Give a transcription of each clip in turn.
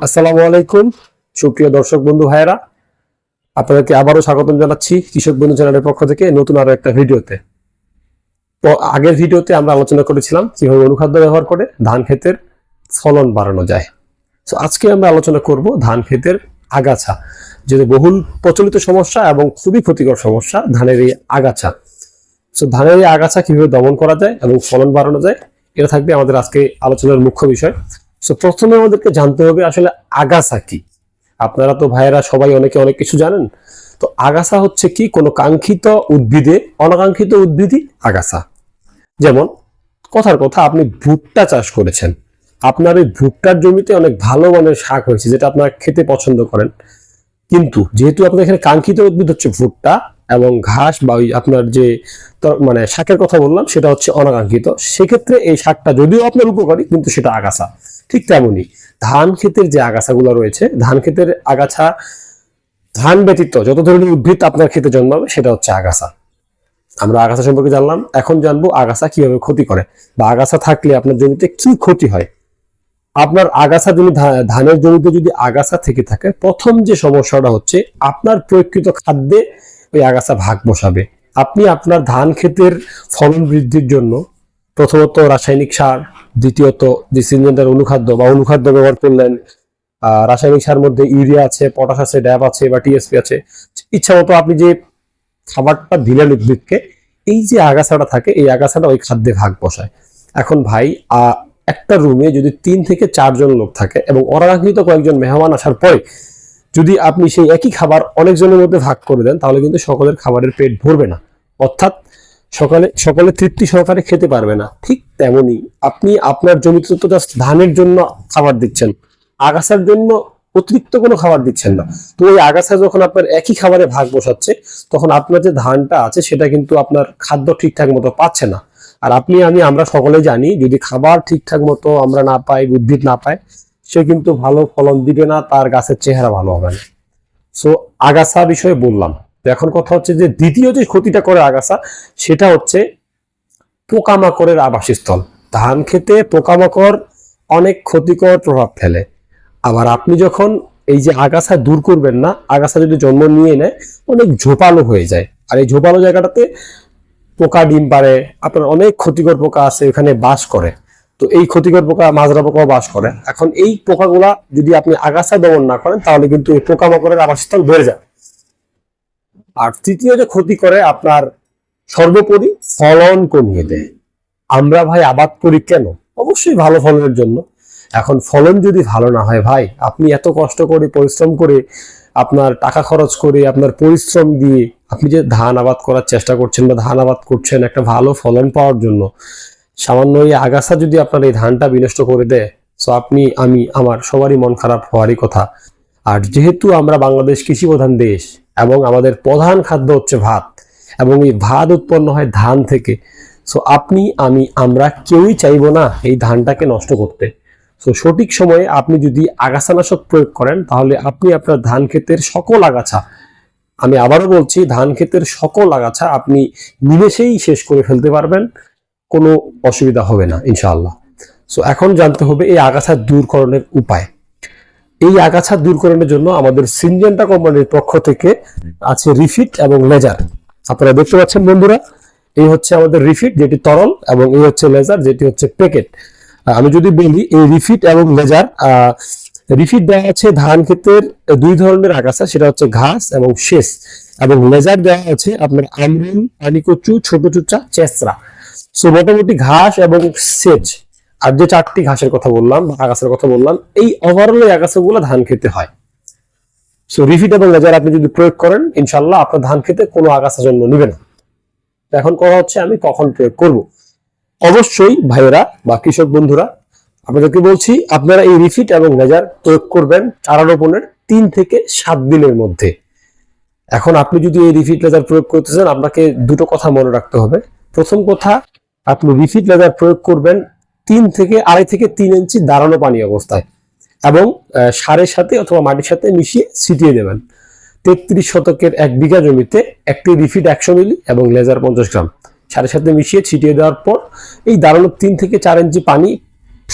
আসসালামু আলাইকুম সুপ্রিয় দর্শক বন্ধু ভাইয়েরা, আপনাদেরকে আবারও স্বাগতম জানাচ্ছি কৃষক বন্ধু চ্যানেলের পক্ষ থেকে নতুন আরো একটা ভিডিওতে। তো আগের ভিডিওতে আমরা আলোচনা করেছিলাম কিভাবে অনুখাদ্য ব্যবহার করে ধান ক্ষেতের ফলন বাড়ানো যায়। তো আজকে আমরা আলোচনা করব ধান ক্ষেতের আগাছা, যেটা বহুল প্রচলিত সমস্যা এবং খুবই ক্ষতিকর সমস্যা, ধানের এই আগাছা। তো ধানের এই আগাছা কিভাবে দমন করা যায় এবং ফলন বাড়ানো যায়, এটা থাকবে আমাদের আজকে আলোচনার মুখ্য বিষয়। তো প্রথমে আমাদেরকে জানতে হবে আসলে আগাছা কি। আপনারা তো ভাইয়েরা সবাই অনেকে অনেক কিছু জানেন। তো আগাছা হচ্ছে কি, কোনো কাঙ্ক্ষিত উদ্ভিদে অনাকাঙ্ক্ষিত উদ্ভিদই আগাছা। যেমন কথার কথা, আপনি ভুট্টা চাষ করেছেন, আপনার ওই ভুট্টার জমিতে অনেক ভালো মানের শাক হয়েছে যেটা আপনারা খেতে পছন্দ করেন, কিন্তু যেহেতু আপনার এখানে কাঙ্ক্ষিত উদ্ভিদ হচ্ছে ভুট্টা এবং ঘাস বা ওই আপনার যে মানে শাকের কথা বললাম সেটা হচ্ছে অনাকাঙ্ক্ষিত, সেক্ষেত্রে এই শাকটা যদিও আপনার উপকারী কিন্তু সেটা আগাছা। ঠিক তেমনই ধান ক্ষেতের যে আগাছাগুলো রয়েছে, ধান ক্ষেতের আগাছা, ধান ব্যতীত যত ধরনের উদ্ভিদ আপনার ক্ষেতে জন্মাবে সেটা হচ্ছে আগাছা। আমরা আগাছা সম্পর্কে জানলাম, এখন জানবো আগাছা কিভাবে ক্ষতি করে বা আগাছা থাকলে আপনার জমিতে কি ক্ষতি হয়। আপনার আগাছা জমি, ধানের জমিতে যদি আগাছা থেকে থাকে, প্রথম যে সমস্যাটা হচ্ছে আপনার প্রয়োগকৃত খাদ্যে ওই আগাছা ভাগ বসাবে। আপনি আপনার ধান ক্ষেতের ফলন বৃদ্ধির জন্য প্রথমত রাসায়নিক সার, দ্বিতীয়ত যে সিনজেন্টার অনুখাদ্য বা অনুখাদ্য ব্যবহার করলেন। রাসায়নিক সার মধ্যে ইউরিয়া আছে, পটাশ আছে, ড্যাপ আছে বা টিএসপি আছে। ইচ্ছা মতো আপনি যে খাবারটা দিলেন উদ্ভিদকে, এই যে আগাছাটা থাকে এই আগাছাটা ওই খাদ্যে ভাগ বসায়। এখন ভাই, একটা রুমে যদি 3 থেকে 4 জন লোক থাকে এবং অনাকাঙ্ক্ষিত কয়েকজন মেহমান আসার পরে যদি আপনি সেই একই খাবার অনেকজনের মধ্যে ভাগ করে দেন, তাহলে কিন্তু সকলের খাবারের পেট ভরবে না, অর্থাৎ সকলে তৃপ্তি সহকারে খেতে পারবে না। ঠিক তেমনি আপনি আপনার জমিতে তো জাস্ট ধানের জন্য খাবার দিচ্ছেন, আগাছার জন্য অতিরিক্ত কোনো খাবার দিচ্ছেন না। তো ওই আগাছা যখন আপনার একই খাবারে ভাগ বসাচ্ছে, তখন আপনার যে ধানটা আছে সেটা কিন্তু আপনার খাদ্য ঠিকঠাক মতো পাচ্ছে না। আর আমরা সকলেই জানি, যদি খাবার ঠিকঠাক মতো আমরা না পাই, উদ্ভিদ না পায়, সে কিন্তু ভালো ফলন দিবে না, তার গাছের চেহারা ভালো হবে না। সো আগাছা বিষয়ে বললাম। এখন কথা হচ্ছে যে দ্বিতীয় যে ক্ষতিটা করে আগাছা, সেটা হচ্ছে পোকামাকড়ের আবাসস্থল। ধান খেতে পোকামাকড় অনেক ক্ষতিকর প্রভাব ফেলে। আবার আপনি যখন এই যে আগাছা দূর করবেন না, আগাছা যদি জন্ম নিয়ে নেয় অনেক ঝোপালো হয়ে যায়, আর এই ঝোপালো জায়গাটাতে পোকা ডিম পারে, আপনার অনেক ক্ষতিকর পোকা আছে এখানে বাস করে। তো এই ক্ষতিকর পোকা, মাজরা পোকাও বাস করে। এখন এই পোকাগুলা যদি আপনি আগাছা দমন না করেন, তাহলে কিন্তু এই পোকামাকড়ের আবাসস্থল বেড়ে যায়। আর তৃতীয় যে ক্ষতি করে, আপনার সর্বোপরি ফলন কমিয়ে দেয়। আমরা ভাই আবাদ করি কেন? অবশ্যই ভালো ফলনের জন্য। এখন ফলন যদি ভালো না হয় ভাই, আপনি এত কষ্ট করে পরিশ্রম করে, আপনার টাকা খরচ করে, আপনার পরিশ্রম দিয়ে আপনি যে ধান আবাদ করার চেষ্টা করছেন বা ধান আবাদ করছেন একটা ভালো ফলন পাওয়ার জন্য, সামান্য এই আগাছা যদি আপনার এই ধানটা বিনষ্ট করে দেয়, তো আপনি, আমার সবারই মন খারাপ হওয়ারই কথা। আর যেহেতু আমরা বাংলাদেশ কৃষি প্রধান দেশ এবং আমাদের প্রধান খাদ্য হচ্ছে ভাত, এবং এই ভাত উৎপন্ন হয় ধান থেকে, সো আপনি, আমরা কেউই চাইবো না এই ধানটাকে নষ্ট করতে। সো সঠিক সময়ে আপনি যদি আগাছানাশক প্রয়োগ করেন, তাহলে আপনি আপনার ধান ক্ষেতের সকল আগাছা, আমি আবারও বলছি, ধান ক্ষেতের সকল আগাছা আপনি নিমেষেই শেষ করে ফেলতে পারবেন, কোনো অসুবিধা হবে না ইনশাআল্লাহ। সো এখন জানতে হবে এই আগাছা দূরকরণের উপায়। এই আগাছা দূরকরণের জন্য আমাদের সিনজেন্টা কোম্পানির পক্ষ থেকে আছে রিফিট এবং লেজার। আপনারা দেখতে পাচ্ছেন বন্ধুরা, এই হচ্ছে আমাদের রিফিট যেটি তরল, এবং এই হচ্ছে লেজার যেটি হচ্ছে প্যাকেট। আমি যদি বলি, এই রিফিট এবং লেজার, রিফিট দেওয়া আছে ধান ক্ষেতের 2 ধরনের আগাছা, সেটা হচ্ছে ঘাস এবং শেষ, এবং লেজার দেওয়া আছে আপনার আমরুল, পানিকচু, ছোট চুচা, চেঁচড়া। সো মোটামুটি ঘাস এবং সেচ, আর যে 4টি ঘাসের কথা বললাম বা আগাছার কথা বললাম, এই ওভারঅল এই আগাছাগুলো ধান খেতে হয়। সো রিফিট এবং লেজার আপনি যদি প্রয়োগ করেন, ইনশাল্লাহ আপনার ধান খেতে কোনো আগাছা জন্ম নেবে না। এখন কথা হচ্ছে আমি কখন প্রয়োগ করব। অবশ্যই ভাইয়েরা বা কৃষক বন্ধুরা, আপনাদেরকে বলছি, আপনারা এই রিফিট এবং লেজার প্রয়োগ করবেন চারা রোপণের 3 থেকে 7 দিনের মধ্যে। এখন আপনি যদি এই রিফিট লেজার প্রয়োগ করতে চান, আপনাকে দুটো কথা মনে রাখতে হবে। প্রথম কথা, আপনি রিফিট লেজার প্রয়োগ করবেন 2.5 থেকে 3 ইঞ্চি দাঁড়ানো পানি অবস্থায়, এবং সারের সাথে অথবা মাটির সাথে মিশিয়ে ছিটিয়ে দেবেন। 33 শতকের 1 বিঘা জমিতে একটি রিফিট 100 মিলি এবং লেজার 50 গ্রাম সারের সাথে মিশিয়ে ছিটিয়ে দেওয়ার পর, এই দাঁড়ানো 3 থেকে 4 ইঞ্চি পানি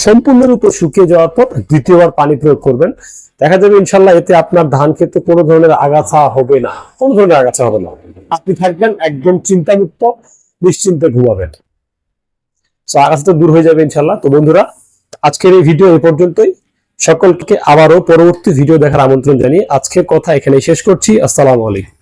সম্পূর্ণরূপে শুকিয়ে যাওয়ার পর দ্বিতীয়বার পানি প্রয়োগ করবেন। দেখা যাবে ইনশাল্লাহ এতে আপনার ধান ক্ষেতে কোনো ধরনের আগাছা হবে না, কোনো ধরনের আগাছা হবে না। আপনি থাকবেন একদম চিন্তামুক্ত, নিশ্চিন্তে ঘুমাবেন। আগাছা দূর হয়ে যাবে ইনশাল্লাহ। তো বন্ধুরা, আজকের এই ভিডিও এই পর্যন্তই। সকলকে আবারও পরবর্তী ভিডিও দেখার আমন্ত্রণ জানিয়ে আজকের কথা এখানেই শেষ করছি। আসসালামু আলাইকুম।